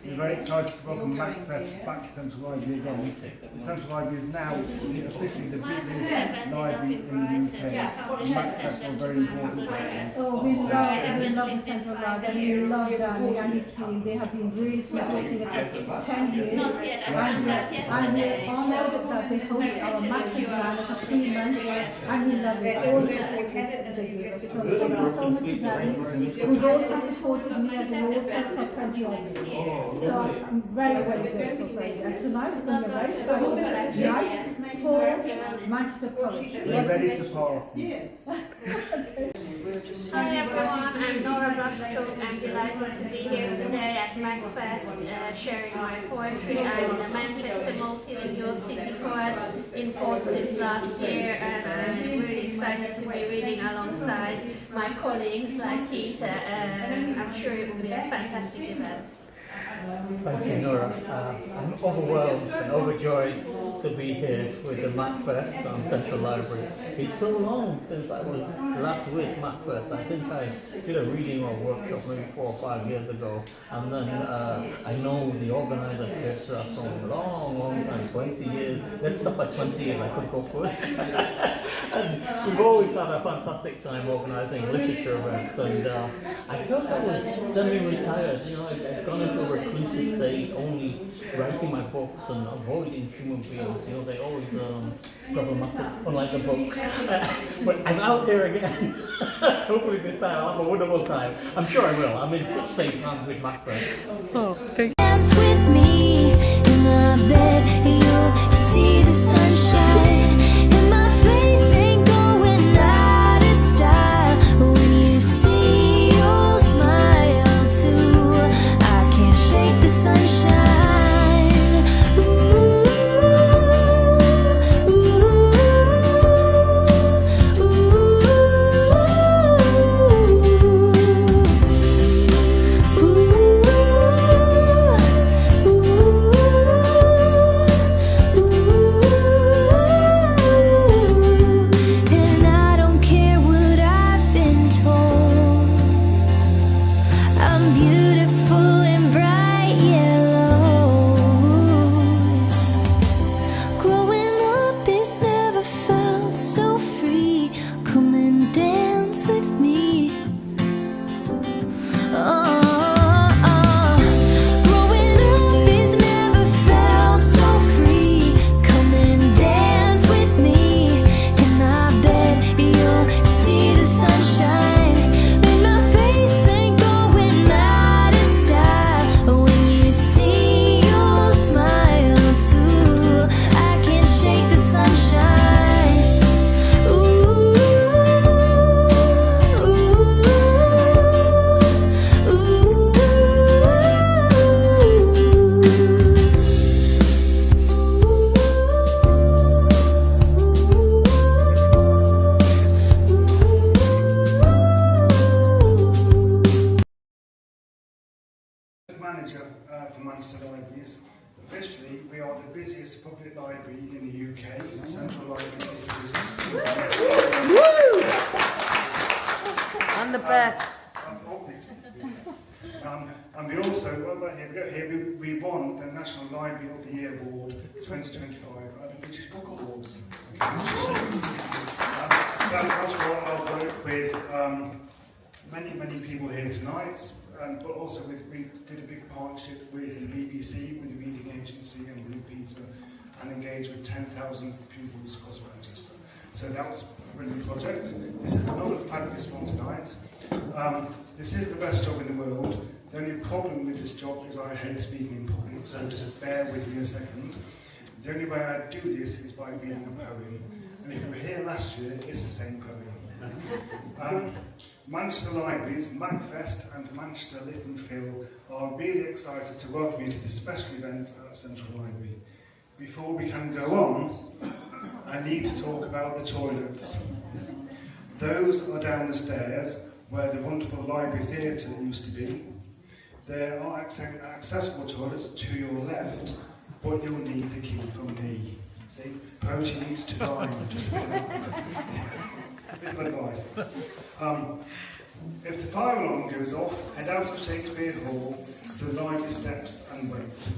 We're very excited to welcome MACFEST back to Central Library again. The Central Library is now officially the busiest library in the UK. MACFEST are very important for us. Oh, we love the Central Library. We love Danny and his team. They have been really supporting us for 10 years. And we're honoured that they host our MACFEST rally for 3 months. And we love it. All the support they give us. So thank you so much to Danny, who's also supported me as an author for 20 odd years. So I'm very, very grateful for it. And tonight is going to be a very exciting night for Manchester Poetry. We're ready to party. Hi everyone, I'm Nora Brushstroke. I'm delighted to be here today at MACFEST sharing my poetry. I'm the Manchester multilingual city poet in post since last year, and I'm really excited to be reading alongside my colleagues like Peter. I'm sure it will be a fantastic event. Thank you, Nora. I'm overwhelmed and overjoyed to be here with the MACFEST on Central Library. It's so long since I was last week MACFEST. I think I did a reading or workshop maybe 4 or 5 years ago, and then I know the organizer Kesra from a long time, 20 years. Let's stop at 20 years, I could go for it. And we've always had a fantastic time organising literature events, and I felt I was semi-retired. You know, I'd gone into a reclusive state, only writing my books and avoiding human beings. You know, they always problematic, unlike the books. But I'm out here again. Hopefully this time I'll have a wonderful time. I'm sure I will. I'm in such safe hands with MACFEST. Oh, thank you. Dance with me in my bed, you'll see the sunshine. And my face ain't going out of style. When you see, you'll smile too. I can't shake the sunshine. Manager for Manchester Libraries. Officially, we are the busiest public library in the UK. Central Library is the busiest. I'm the best. And we also, we won the National Library of the Year Award 2025 at the British Book Awards. That's what I'll work with many people here tonight. But also we did a big partnership with the BBC, with the Reading Agency and Blue Peter, and engaged with 10,000 pupils across Manchester. So that was a brilliant project. This is another fabulous one tonight. This is the best job in the world. The only problem with this job is I hate speaking in public, so just bear with me a second. The only way I do this is by reading a poem. And if you were here last year, it's the same poem. Manchester Libraries, MACFEST and Manchester Lit and Phil are really excited to welcome you to this special event at Central Library. Before we can go on, I need to talk about the toilets. Those are down the stairs where the wonderful library theatre used to be. There are accessible toilets to your left, but you'll need the key from me. See, poetry needs to dine, just a bit of advice. If the fire alarm goes off, head out of Shakespeare Hall, to the library steps and wait.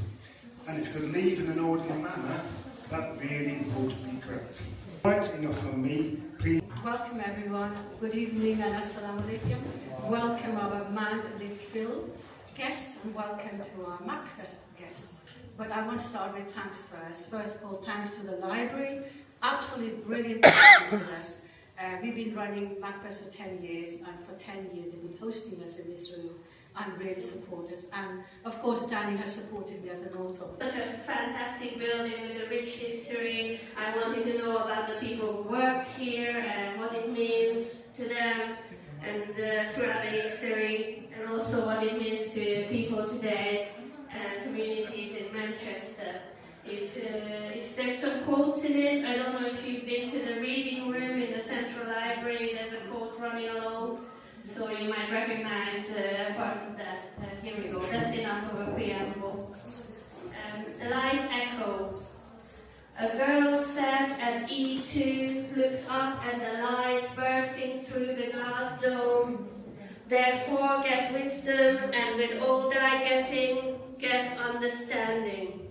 And if you could leave in an orderly manner, that really would be great. Right, enough from me. Please. Welcome everyone. Good evening and assalamu alaikum. Welcome our Man Lickville guests and welcome to our MACFEST guests. But I want to start with thanks first. First of all, thanks to the library. Absolutely brilliant for us. We've been running MACFEST for 10 years, and for 10 years they've been hosting us in this room and really support us. And of course, Danny has supported me as an author. Such a fantastic building with a rich history. I wanted to know about the people who worked here and what it means to them and throughout the history, and also what it means to people today and communities in Manchester. If there's some quotes in it, I don't know if you've been to the reading room in the Central Library, there's a quote running along, so you might recognize parts of that. Here we go, that's enough of a preamble. A light echo. A girl sat at E2, looks up at the light bursting through the glass dome. Therefore get wisdom, and with all thy getting, get understanding.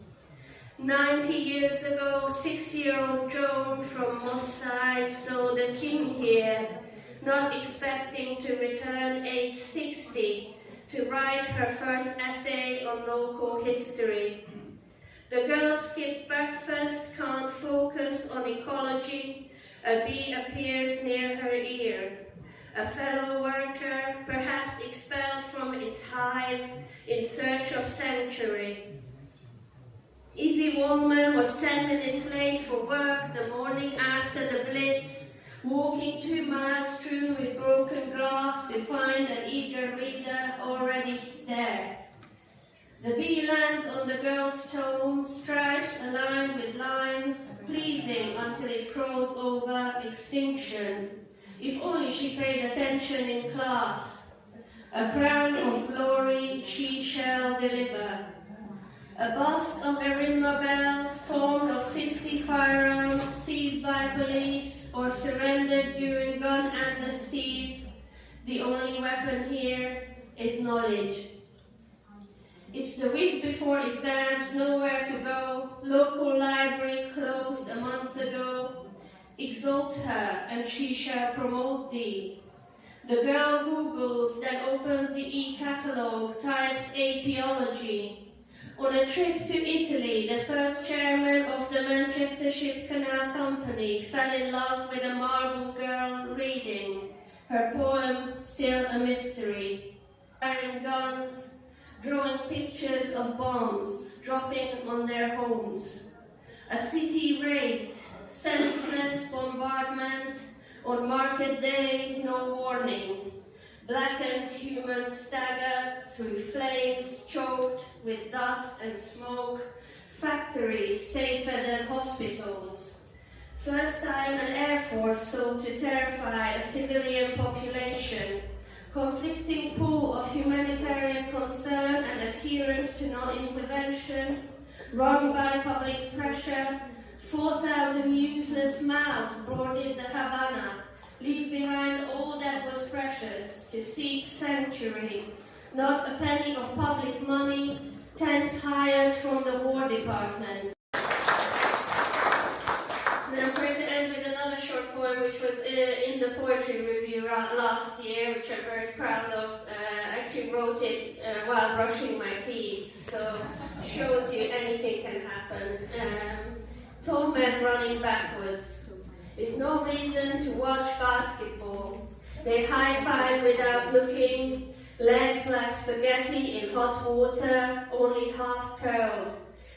90 years ago, 6-year-old Joan from Moss Side saw the king here, not expecting to return age 60 to write her first essay on local history. The girl skipped breakfast, can't focus on ecology, a bee appears near her ear. A fellow worker, perhaps expelled from its hive in search of sanctuary. Izzy Woolman was 10 minutes late for work the morning after the Blitz, walking 2 miles strewn with broken glass to find an eager reader already there. The bee lands on the girl's tome, stripes aligned with lines, pleasing until it crawls over extinction. If only she paid attention in class. A crown of glory she shall deliver. A bust of Erin Mabel, formed of 50 firearms seized by police or surrendered during gun amnesties. The only weapon here is knowledge. It's the week before exams, nowhere to go. Local library closed a month ago. Exalt her, and she shall promote thee. The girl Googles, then opens the e-catalogue, types apiology. On a trip to Italy, the first chairman of the Manchester Ship Canal Company fell in love with a marble girl reading her poem, Still a Mystery. Firing guns, drawing pictures of bombs dropping on their homes. A city razed, senseless bombardment, on market day, no warning. Blackened humans stagger through flames choked with dust and smoke, factories safer than hospitals. First time an air force sought to terrify a civilian population, conflicting pool of humanitarian concern and adherence to non-intervention, wrung by public pressure, 4,000 useless mouths boarded the Havana, leave behind all that was precious to seek sanctuary, not a penny of public money, tents hired from the War Department. And I'm going to end with another short poem which was in the poetry review last year, which I'm very proud of. I actually wrote it while brushing my teeth, so shows you anything can happen. Tall men running backwards. It's no reason to watch basketball. They high-five without looking, legs like spaghetti in hot water, only half curled.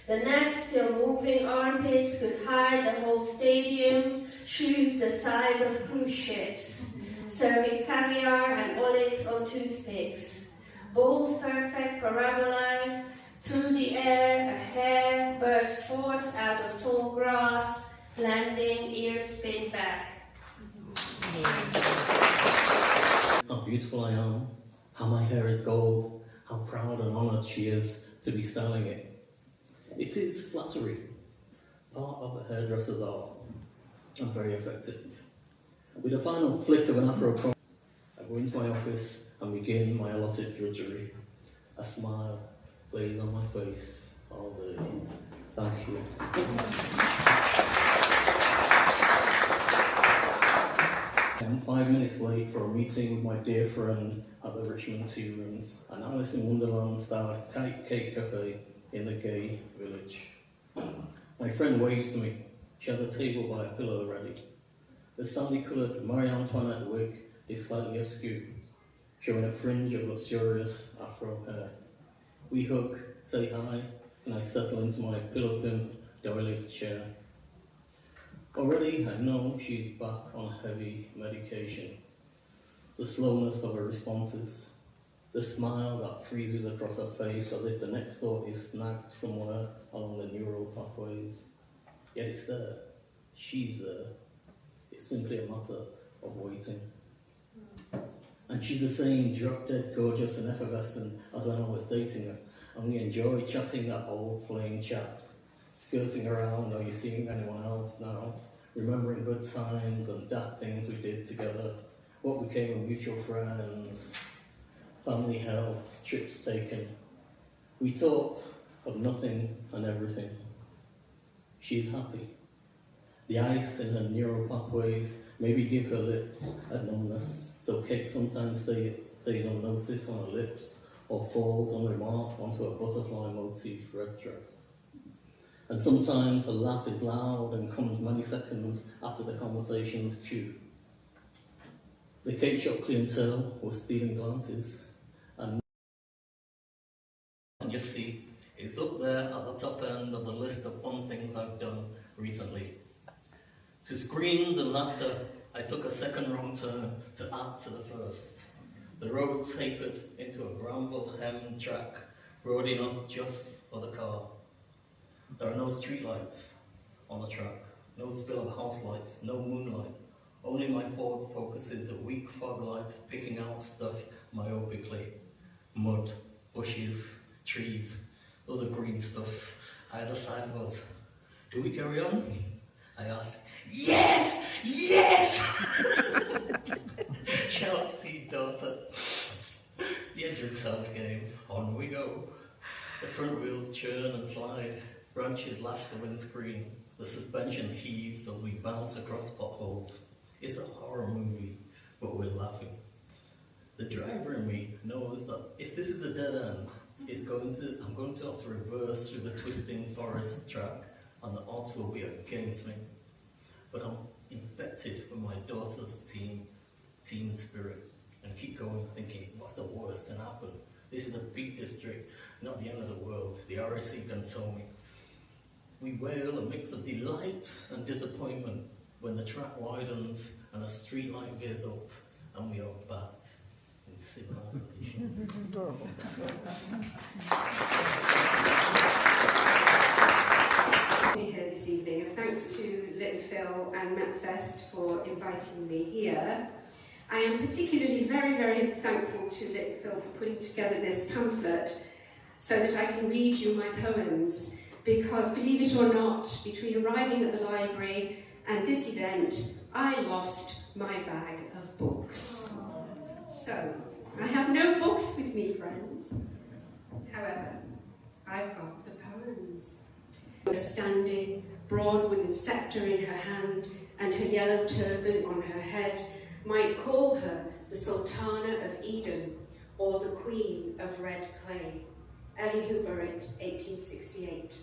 The next still moving armpits could hide the whole stadium, shoes the size of cruise ships, serving caviar and olives on toothpicks. Bowls perfect parabola, through the air a hair bursts forth out of tall grass, landing, ears spin back. How beautiful I am, how my hair is gold, how proud and honoured she is to be styling it. It is flattery, part of the hairdresser's art, and very effective. With a final flick of an afro comb, I go into my office and begin my allotted drudgery. A smile, plays on my face all day. Thank you. I'm 5 minutes late for a meeting with my dear friend at the Richmond Tea Rooms, an Alice in Wonderland style cake cafe in the gay village. My friend waves to me. She had the table by a pillow ready. The sandy-coloured Marie Antoinette wig is slightly askew, showing a fringe of luxurious afro hair. We hug, say hi, and I settle into my pillow-pinned doily chair. Already I know she's back on heavy medication. The slowness of her responses, the smile that freezes across her face as if the next thought is snagged somewhere along the neural pathways. Yet it's there. She's there. It's simply a matter of waiting. And she's the same drop-dead gorgeous and effervescent as when I was dating her, and we enjoy chatting that old flame chat, skirting around, are you seeing anyone else now? Remembering good times and daft things we did together, what became of mutual friends, family health, trips taken. We talked of nothing and everything. She is happy. The ice in her neural pathways maybe give her lips a numbness, so cake sometimes stays unnoticed on her lips or falls unremarked onto a butterfly motif red dress. And sometimes her laugh is loud and comes many seconds after the conversation's cue. The cake shop clientele was stealing glances, and you see, it's up there at the top end of the list of fun things I've done recently. To screams and laughter, I took a second wrong turn to add to the first. The road tapered into a bramble-hemmed track, broad enough just for the car. There are no streetlights on the track, no spill of house lights, no moonlight. Only my Ford focuses at weak fog lights picking out stuff myopically. Mud, bushes, trees, other green stuff. Either side of us. Do we carry on? I ask. Yes! Yes! Shouts to your daughter. The engine sounds game. On we go. The front wheels churn and slide. Branches lash the windscreen. The suspension heaves as we bounce across potholes. It's a horror movie, but we're laughing. The driver in me knows that if this is a dead end, I'm going to have to reverse through the twisting forest track, and the odds will be against me. But I'm infected with my daughter's teen spirit, and keep going thinking, what's the worst can happen? This is the Peak District, not the end of the world. The RAC can tow me. We wail a mix of delight and disappointment when the track widens and a streetlight veers up, and we are back in civilization. Be here this evening, and thanks to Little Phil and MACFEST for inviting me here. I am particularly very, very thankful to Little Phil for putting together this pamphlet so that I can read you my poems, because believe it or not, between arriving at the library and this event, I lost my bag of books. So, I have no books with me, friends. However, I've got the poems. A standing, broad wooden sceptre in her hand and her yellow turban on her head might call her the Sultana of Eden or the Queen of Red Clay. Elihu Burritt, 1868.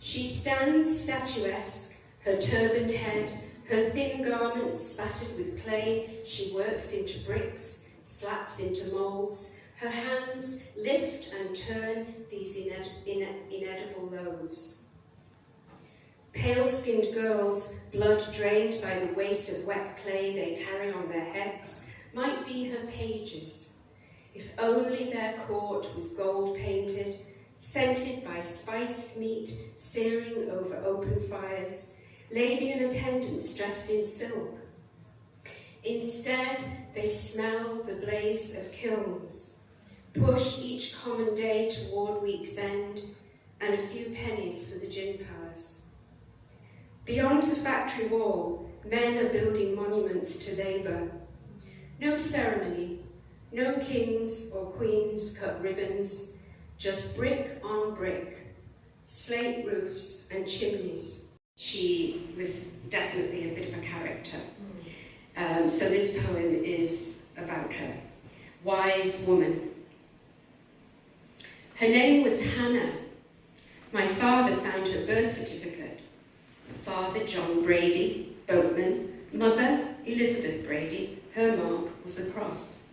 She stands statuesque, her turbaned head, her thin garments spattered with clay. She works into bricks, slaps into moulds. Her hands lift and turn these inedible loaves. Pale-skinned girls, blood drained by the weight of wet clay they carry on their heads, might be her pages, if only their court was gold-painted, scented by spiced meat searing over open fires, lady in attendance dressed in silk. Instead, they smell the blaze of kilns, push each common day toward week's end, and a few pennies for the gin palace. Beyond the factory wall, men are building monuments to labour. No ceremony, no kings or queens cut ribbons, just brick on brick, slate roofs and chimneys. She was definitely a bit of a character. So this poem is about her. Wise woman. Her name was Hannah. My father found her birth certificate. Father John Brady, boatman, mother Elizabeth Brady, her mark was a cross.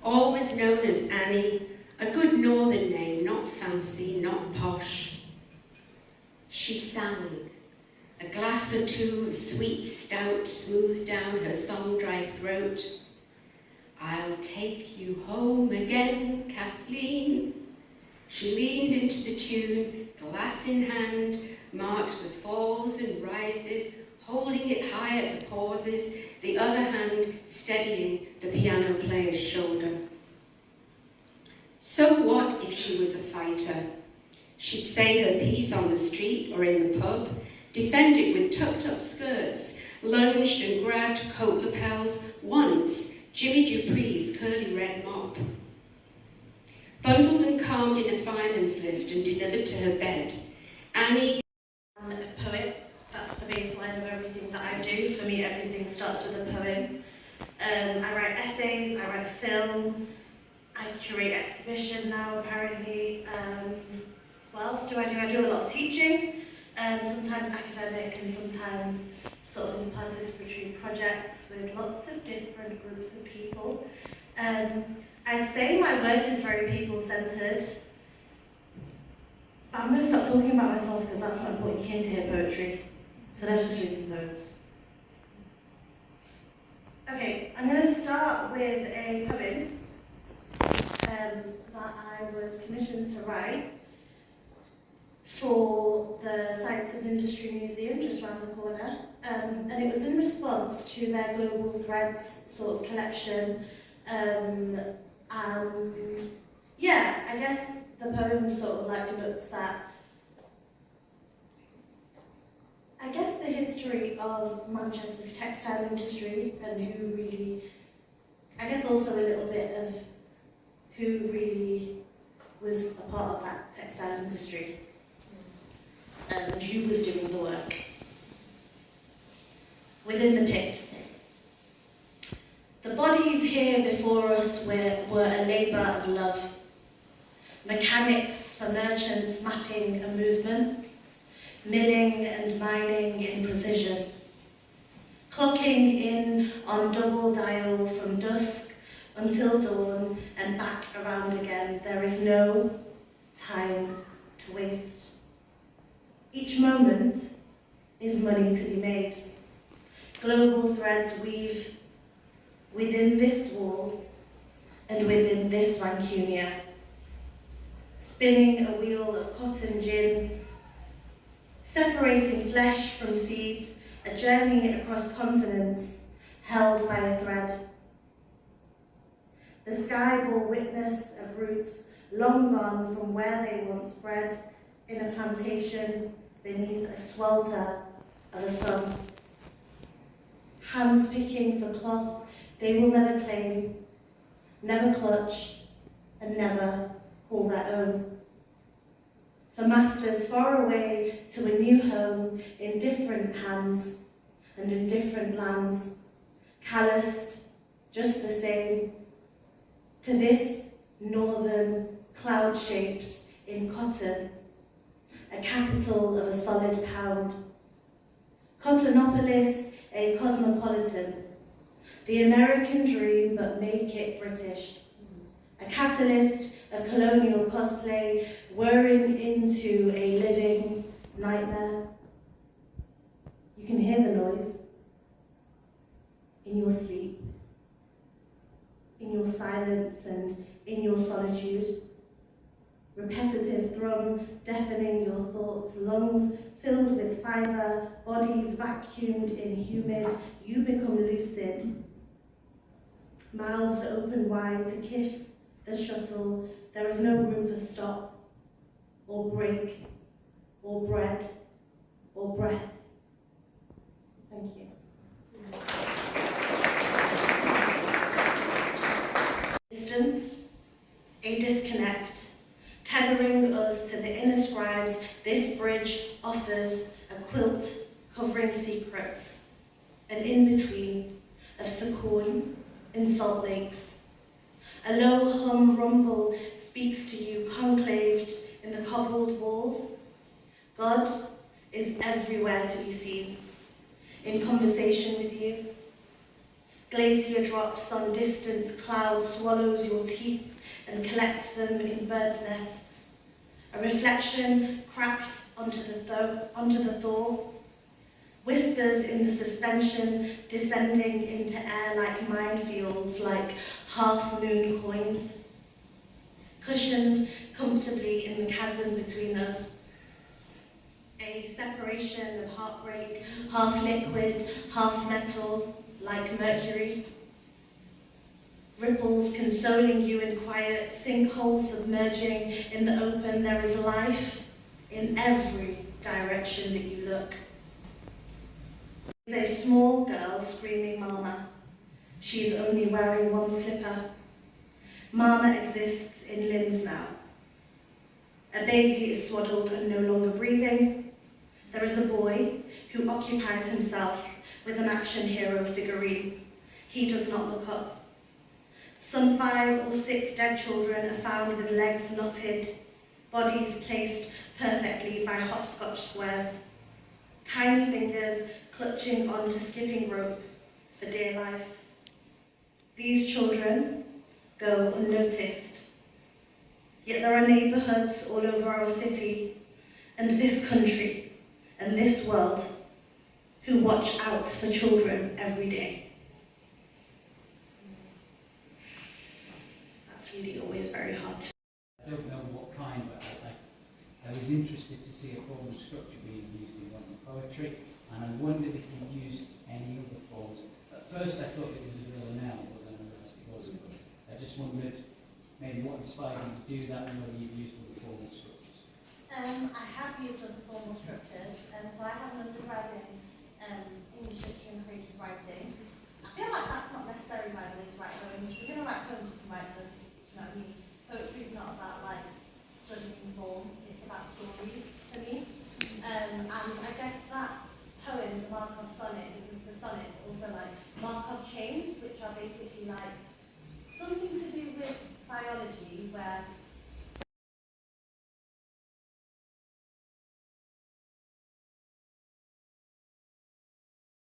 Always known as Annie, a good northern name, not fancy, not posh. She sang. A glass or two of sweet stout smoothed down her song-dry throat. I'll take you home again, Kathleen. She leaned into the tune, glass in hand, marked the falls and rises, holding it high at the pauses, the other hand steadying the piano player's shoulder. So what if she was a fighter? She'd say her piece on the street or in the pub, defend it with tucked-up skirts, lunged and grabbed coat lapels, once Jimmy Dupree's curly red mop. Bundled and calmed in a fireman's lift and delivered to her bed, Annie. I'm a poet. That's the baseline of everything that I do. For me, everything starts with a poem. I write essays, I write film, I curate exhibition now apparently. What else do? I do a lot of teaching, sometimes academic and sometimes sort of in participatory projects with lots of different groups of people. I'd say my work is very people-centred, but I'm going to stop talking about myself because that's not important. You came to hear poetry, so let's just read some poems. Okay, I'm going to start with a poem that I was commissioned to write for the Science and Industry Museum just around the corner, and it was in response to their Global Threads sort of collection, and yeah, I guess the poem sort of like looks at, I guess, the history of Manchester's textile industry and who really, I guess also a little bit of who really was a part of that textile industry and who was doing the work. Within the pits. The bodies here before us were a labour of love. Mechanics for merchants mapping a movement, milling and mining in precision. Clocking in on double dial from dusk until dawn and back around again. There is no time to waste. Each moment is money to be made. Global threads weave within this wall and within this Mancunia. Spinning a wheel of cotton gin, separating flesh from seeds, a journey across continents held by a thread. The sky bore witness of roots long gone from where they once bred in a plantation beneath a swelter of a sun. Hands picking for cloth they will never claim, never clutch, and never call their own. For masters far away to a new home in different hands and in different lands, calloused, just the same, to this northern cloud shaped in cotton, a capital of a solid pound. Cottonopolis, a cosmopolitan, the American dream but make it British, a catalyst of colonial cosplay whirring into a living nightmare. You can hear the noise in your sleep, in your silence and in your solitude. Repetitive thrum deafening your thoughts, lungs filled with fibre, bodies vacuumed in humid, you become lucid. Mouths open wide to kiss the shuttle, there is no room for stop, or break, or bread, or breath. Thank you. Distance, a disconnect, to the inner scribes, this bridge offers a quilt covering secrets, an in-between of Sukoon in Salt Lakes. A low hum rumble speaks to you conclaved in the cobbled walls. God is everywhere to be seen, in conversation with you. Glacier drops on distant clouds swallows your teeth and collects them in birds' nests. A reflection cracked onto the thaw. Whispers in the suspension descending into air like minefields, like half-moon coins. Cushioned comfortably in the chasm between us. A separation of heartbreak, half liquid, half metal, like mercury. Ripples consoling you in quiet, sinkholes submerging in the open. There is life in every direction that you look. There's a small girl screaming Mama. She's only wearing one slipper. Mama exists in limbs now. A baby is swaddled and no longer breathing. There is a boy who occupies himself with an action hero figurine. He does not look up. Some 5 or 6 dead children are found with legs knotted, bodies placed perfectly by hopscotch squares, tiny fingers clutching onto skipping rope for dear life. These children go unnoticed. Yet there are neighbourhoods all over our city and this country and this world who watch out for children every day. That's really always very hard to. I don't know what kind, but I was interested to see a formal structure being used in modern poetry, and I wondered if you used any other forms. At first I thought it was a villanelle, but then I realised it wasn't. I just wondered maybe what inspired you to do that and whether you've used other formal structures. I have used other formal structures, so I have an undergrad in English literature and creative writing. I feel like that's not necessarily my way to write poems. If you're going to write poems, you can write them. You know what I mean? Poetry is not about like studying form, it's about stories for me. And I guess that poem, the Markov sonnet, it was the sonnet, also like Markov chains, which are basically like